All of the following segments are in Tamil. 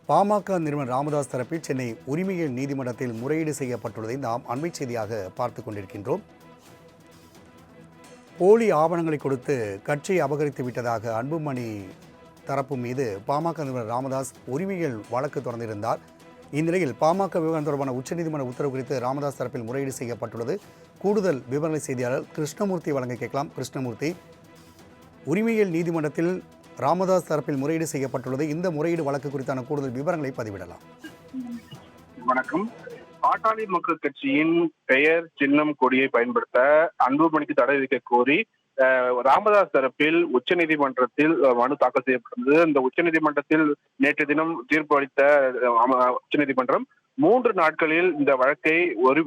பாமக நிறுவனர் ராமதாஸ் தரப்பில் சென்னை உரிமையியல் நீதிமன்றத்தில் முறையீடு செய்யப்பட்டுள்ளதை நாம் அண்மை செய்தியாக பார்த்துக் கொண்டிருக்கின்றோம். போலி ஆவணங்களை கொடுத்து கட்சியை அபகரித்து விட்டதாக அன்புமணி தரப்பு மீது பாமக நிறுவனர் ராமதாஸ் உரிமையியல் வழக்கு தொடர்ந்திருந்தார். இந்நிலையில் பாமக விவகாரம் தொடர்பான உச்சநீதிமன்ற உத்தரவு குறித்து ராமதாஸ் தரப்பில் முறையீடு செய்யப்பட்டுள்ளது. கூடுதல் விவரங்களை செய்தியாளர் கிருஷ்ணமூர்த்தி வழங்க கேட்கலாம். கிருஷ்ணமூர்த்தி, உரிமையியல் நீதிமன்றத்தில் ராமதாஸ் தரப்பில் முறையீடு செய்யப்பட்டுள்ளது. இந்த முறையீடு வழக்கு குறித்தான கூடுதல் விவரங்களை பதிவிடலாம். வணக்கம். பாட்டாளி மக்கள் கட்சியின் பெயர், சின்னம், கொடியை பயன்படுத்த அன்புமணிக்கு தடை விதிக்க கோரி ராமதாஸ் தரப்பில் உச்சநீதிமன்றத்தில் மனு தாக்கல் செய்யப்பட்டது. இந்த உச்சநீதிமன்றத்தில் நேற்று தினம் தீர்ப்பு அளித்த உச்சநீதிமன்றம் 3 நாட்களில் இந்த வழக்கை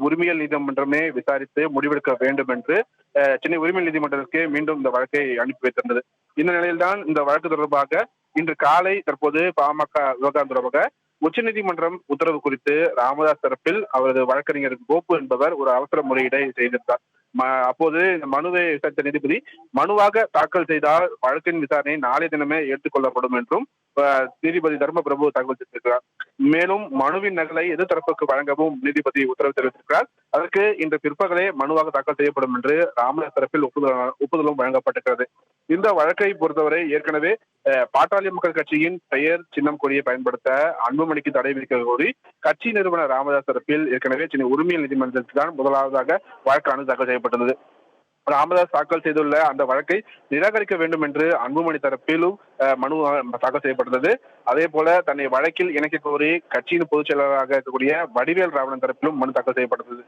உரிமையியல் நீதிமன்றமே விசாரித்து முடிவெடுக்க வேண்டும் என்று சென்னை உரிமையியல் நீதிமன்றத்திற்கு மீண்டும் இந்த வழக்கை அனுப்பி வைத்திருந்தது. இந்த நிலையில்தான் இந்த வழக்கு தொடர்பாக இன்று காலை தற்போது பாமக விவகாரம் தொடர்பாக உச்சநீதிமன்றம் உத்தரவு குறித்து ராமதாஸ் தரப்பில் அவரது வழக்கறிஞர் கோப்பு என்பவர் ஒரு அவசர முறையீடை செய்திருந்தார். அப்போது இந்த மனுவை விசாரித்த நீதிபதி, மனுவாக தாக்கல் செய்தால் வழக்கின் விசாரணை நாளை தினமே ஏற்றுக்கொள்ளப்படும் என்றும் நீதிபதி தர்மபிரபு தகவல் தெரிவித்திருக்கிறார். மேலும் மனுவின் நகலை எதிர்த்தரப்புக்கு வழங்கவும் நீதிபதி உத்தரவு தெரிவித்திருக்கிறார். அதற்கு இன்று பிற்பகலே மனுவாக தாக்கல் செய்யப்படும் என்று ராமதாஸ் தரப்பில் ஒப்புதலும் வழங்கப்பட்டிருக்கிறது. இந்த வழக்கை பொறுத்தவரை ஏற்கனவே பாட்டாளி மக்கள் கட்சியின் பெயர், சின்னம், கொடியை பயன்படுத்த அன்புமணிக்கு தடை விதிக்க கோரி கட்சி நிறுவனர் ராமதாஸ் தரப்பில் ஏற்கனவே சென்னை உரிமையியல் நீதிமன்றத்தில் தான் முதலாவதாக வழக்கானது தாக்கல் செய்யப்பட்டது. ராமதாஸ் தாக்கல் செய்துள்ள அந்த வழக்கை நிராகரிக்க வேண்டும் என்று அன்புமணி தரப்பிலும் மனு தாக்கல் செய்யப்பட்டது. அதே போல தன்னை வழக்கில் இணைக்க கோரி கட்சியின் பொதுச் செயலாளராக இருக்கக்கூடிய வடிவேல் ராவணன் தரப்பிலும் மனு தாக்கல் செய்யப்பட்டது.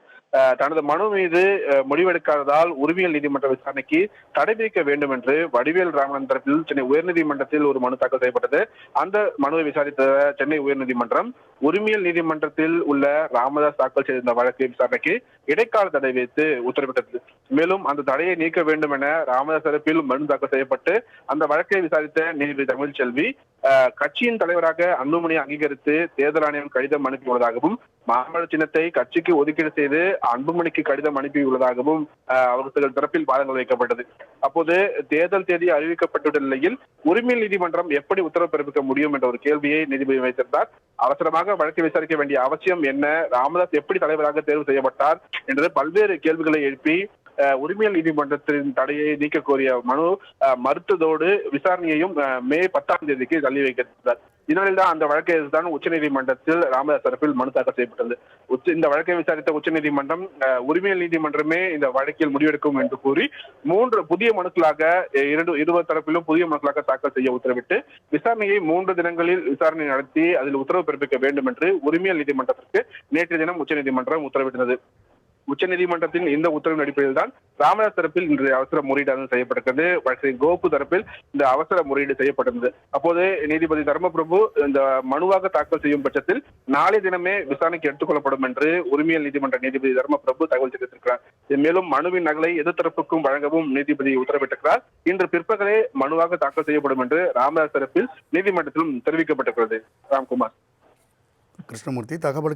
தனது மனு மீது முடிவெடுக்காததால் உரிமையியல் நீதிமன்ற விசாரணைக்கு தடை விதிக்க வேண்டும் என்று வடிவேல் ராவணன் தரப்பில் சென்னை உயர்நீதிமன்றத்தில் ஒரு மனு தாக்கல் செய்யப்பட்டது. அந்த மனுவை விசாரித்த சென்னை உயர்நீதிமன்றம் உரிமையியல் நீதிமன்றத்தில் உள்ள ராமதாஸ் தாக்கல் செய்திருந்த வழக்கு விசாரணைக்கு இடைக்கால தடை விதித்து உத்தரவிட்டது. மேலும் அந்த தடையை நீக்க வேண்டும் என ராமதாஸ் தரப்பில் மனு தாக்கல் செய்யப்பட்டு அந்த வழக்கை விசாரித்த நீதிபதி தமிழ்ச்செல்வி, கட்சியின் தலைவராக அன்புமணியை அங்கீகரித்து தேர்தல் ஆணையம் கடிதம் அனுப்பியுள்ளதாகவும், மாமல்ல சின்னத்தை கட்சிக்கு ஒதுக்கீடு செய்து அன்புமணிக்கு கடிதம் அனுப்பியுள்ளதாகவும் அவர்கள் தரப்பில் வாதங்கள் வைக்கப்பட்டது. அப்போது தேர்தல் தேதி அறிவிக்கப்பட்டுள்ள நிலையில் உரிமையியல் நீதிமன்றம் எப்படி உத்தரவு பிறப்பிக்க முடியும் என்ற ஒரு கேள்வியை நீதிபதி வைத்திருந்தார். அவசரமாக வழக்கை விசாரிக்க வேண்டிய அவசியம் என்ன, ராமதாஸ் எப்படி தலைவராக தேர்வு செய்யப்பட்டார் என்று பல்வேறு கேள்விகளை எழுப்பி உரிமையியல் நீதிமன்றத்தின் தடையை நீக்க கோரிய மனு மறுத்ததோடு விசாரணையையும் மே 10ஆம் தேதிக்கு தள்ளி வைக்கிறார். இதனால்தான் அந்த வழக்கை தான் உச்சநீதிமன்றத்தில் ராமதாஸ் தரப்பில் மனு தாக்கல் செய்யப்பட்டது. இந்த வழக்கை விசாரித்த உச்சநீதிமன்றம் உரிமையியல் நீதிமன்றமே இந்த வழக்கில் முடிவெடுக்கும் என்று கூறி 3 புதிய மனுக்களாக இருவர் தரப்பிலும் புதிய மனுக்களாக தாக்கல் செய்ய உத்தரவிட்டு விசாரணையை 3 தினங்களில் விசாரணை நடத்தி அதில் உத்தரவு பிறப்பிக்க வேண்டும் என்று உரிமையியல் நீதிமன்றத்திற்கு நேற்று தினம் உச்சநீதிமன்றம் உத்தரவிட்டது. உச்சநீதிமன்றத்தின் இந்த உத்தரவின் அடிப்படையில் தான் ராமதாஸ் தரப்பில் இன்று அவசர முறையீடு செய்யப்பட்டிருக்கிறது. வழக்கறிஞர் கோப்பு தரப்பில் இந்த அவசர முறையீடு செய்யப்பட்டிருந்தது. அப்போது நீதிபதி தர்மபிரபு இந்த மனுவாக தாக்கல் செய்யும் பட்சத்தில் நாளை தினமே விசாரணைக்கு எடுத்துக் கொள்ளப்படும் என்று உரிமையியல் நீதிமன்ற நீதிபதி தர்மபிரபு தகவல் தெரிவித்திருக்கிறார். மேலும் மனுவின் நகலை எதிர்த்தரப்புக்கும் வழங்கவும் நீதிபதி உத்தரவிட்டிருக்கிறார். இன்று பிற்பகலே மனுவாக தாக்கல் செய்யப்படும் என்று ராமதாஸ் தரப்பில் நீதிமன்றத்திலும் தெரிவிக்கப்பட்டிருக்கிறது. ராம்குமார். கிருஷ்ணமூர்த்தி, தகவல்